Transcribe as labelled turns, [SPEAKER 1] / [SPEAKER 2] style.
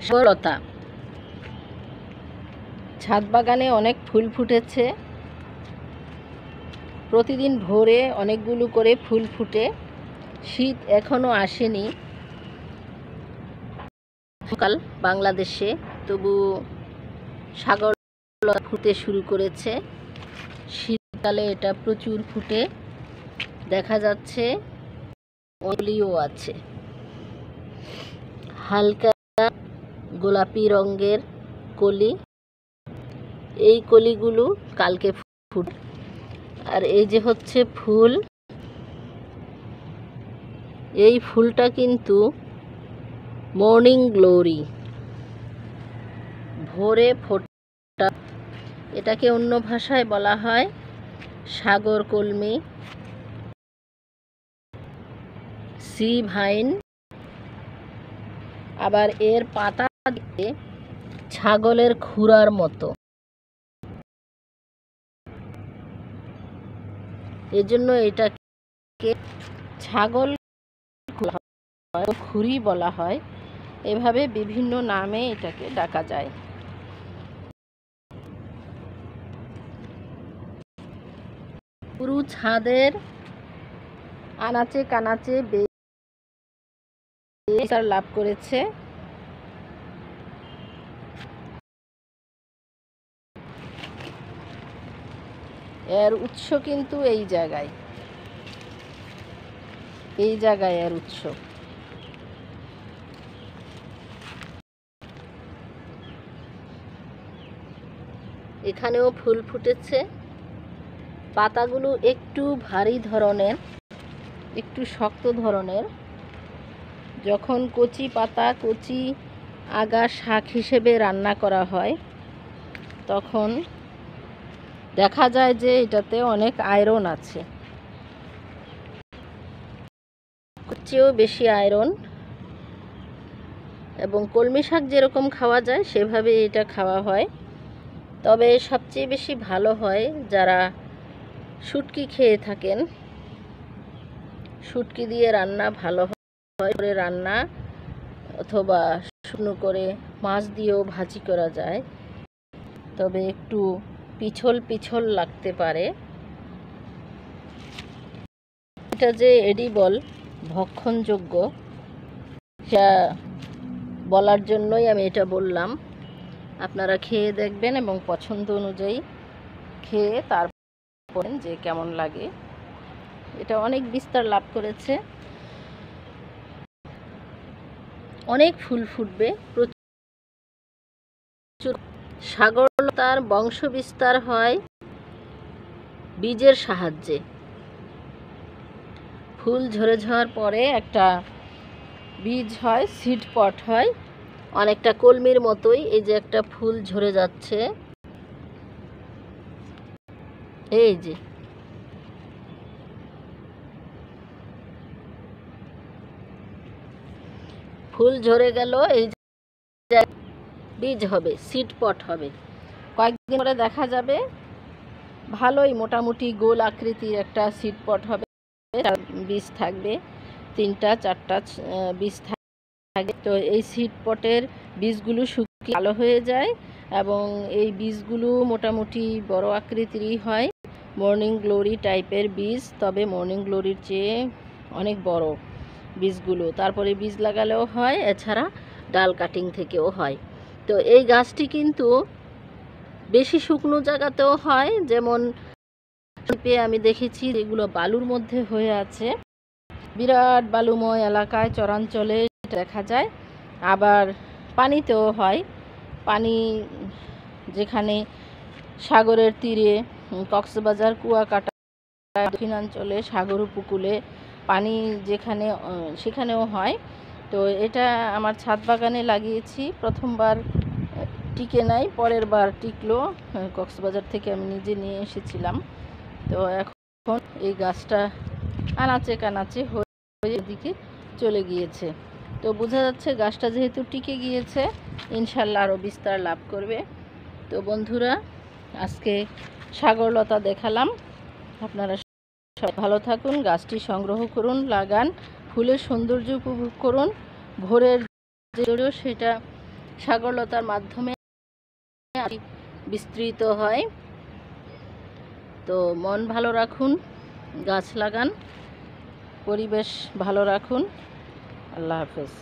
[SPEAKER 1] সাগরলতা। ছাদ বাগানে অনেক ফুল ফুটেছে। প্রতিদিন ভোরে অনেকগুলো করে ফুল ফুটে। শীত এখনো আসেনি সকাল বাংলাদেশে, তবু সাগরলতা ফুটতে শুরু করেছে। শীতকালে এটা প্রচুর ফুটে, দেখা যাচ্ছে কলিও আছে, হালকা গোলাপি রঙের কলি। এই কলিগুলো কালকে ফুট। আর এই যে হচ্ছে ফুল, এই ফুলটা কিন্তু মর্নিং গ্লোরি, ভোরে ফোটা। এটাকে অন্য ভাষায় বলা হয় সাগর কলমি, সি ভাইন। আবার এর পাতা দেখতে ছাগলের খুরার মতো, এজন্য এটাকে ছাগল খুরি বলা হয়। এভাবে বিভিন্ন নামে এটাকে ডাকা যায়। পুরো ছাদের আনাচে কানাচে বিস্তার লাভ করেছে। এর উৎস কিন্তু এই জায়গায় এর উৎস। এখানেও ফুল ফুটেছে। পাতাগুলো একটু ভারী ধরনের, একটু শক্ত ধরনের। যখন কচি পাতা, কচি আগা শাক হিসেবে রান্না করা হয়, তখন দেখা যায় যে এটাতে অনেক আয়রন আছে, চেয়েও বেশি আয়রন। এবং কলমি শাক যেরকম খাওয়া যায় সেভাবে এটা খাওয়া হয়। তবে সবচেয়ে বেশি ভালো হয় যারা শুটকি খেয়ে থাকেন। শুটকি দিয়ে রান্না ভালো হয়, করে রান্না, অথবা শুকনো করে মাছ দিয়েও ভাজি করা যায়। তবে একটু পিছল পিছল লাগতে পারে। এটা যে এডিবল, ভক্ষণযোগ্য, সেটা বলার জন্যই আমি এটা বললাম। আপনারা খেয়ে দেখবেন এবং পছন্দ অনুযায়ী খেয়ে তারপর যে কেমন লাগে। এটা অনেক বিস্তার লাভ করেছে, অনেক ফুল ফুটবে প্রচুর। সাগরলতার বংশ বিস্তার হয় বীজের সাহায্যে। ফুল ঝরে যাওয়ার পরে একটা বীজ হয়, সিড পট হয়, অনেকটা কলমির মতোই। এই যে একটা ফুল ঝরে যাচ্ছে, এই যে ফুল ঝরে গেল, এই যে বীজ হবে, সিড পট হবে। কয়েকদিন পরে দেখা যাবে ভালোই মোটামুটি গোল আকৃতির একটা সিড পট হবে, বীজ থাকবে, 3টা 4টা বীজ থাকবে। তো এই সিড পটের বীজগুলো শুকিয়ে কালো হয়ে যায় এবং এই বীজগুলো মোটামুটি বড় আকৃতিরই হয়, মর্নিং গ্লোরি টাইপের বীজ। তবে মর্নিং গ্লোরির চেয়ে অনেক বড় বীজগুলো। তারপরে বীজ লাগালেও হয়, এছাড়া ডাল কাটিং থেকেও হয়। তো এই গাছটি কিন্তু বেশি শুকনো জায়গাতেও হয়, যেমন আমি দেখেছি এগুলো বালুর মধ্যে হয়ে আছে, বিরাট বালুময় এলাকায়, চরাঞ্চলে দেখা যায়। আবার পানিতেও হয়, পানি যেখানে সাগরের তীরে, কক্সবাজার, কুয়াকাটা, দক্ষিণাঞ্চলে সাগর উপকূলে পানি যেখানে, সেখানেও হয়। তো এটা আমার ছাদ বাগানে লাগিয়েছি। প্রথমবার টিকে নাই, পরের বার টিকলো। কক্সবাজার থেকে আমি নিজে নিয়ে এসেছিলাম। তো এখন এই গাছটা আনাচে কানাচে হয়ে দিকে চলে গিয়েছে। তো বোঝা যাচ্ছে গাছটা যেহেতু টিকে গিয়েছে, ইনশাল্লাহ আরও বিস্তার লাভ করবে। তো বন্ধুরা, আজকে সাগরলতা দেখালাম। আপনারা সবাই ভালো থাকুন, গাছটি সংগ্রহ করুন, লাগান, ফুলের সৌন্দর্য উপভোগ করুন। ভোরের যে সেটা সাগরলতার মাধ্যমে বিস্তৃত হয়। তো মন ভালো রাখুন, গাছ লাগান, পরিবেশ ভালো রাখুন। আল্লাহ হাফেজ।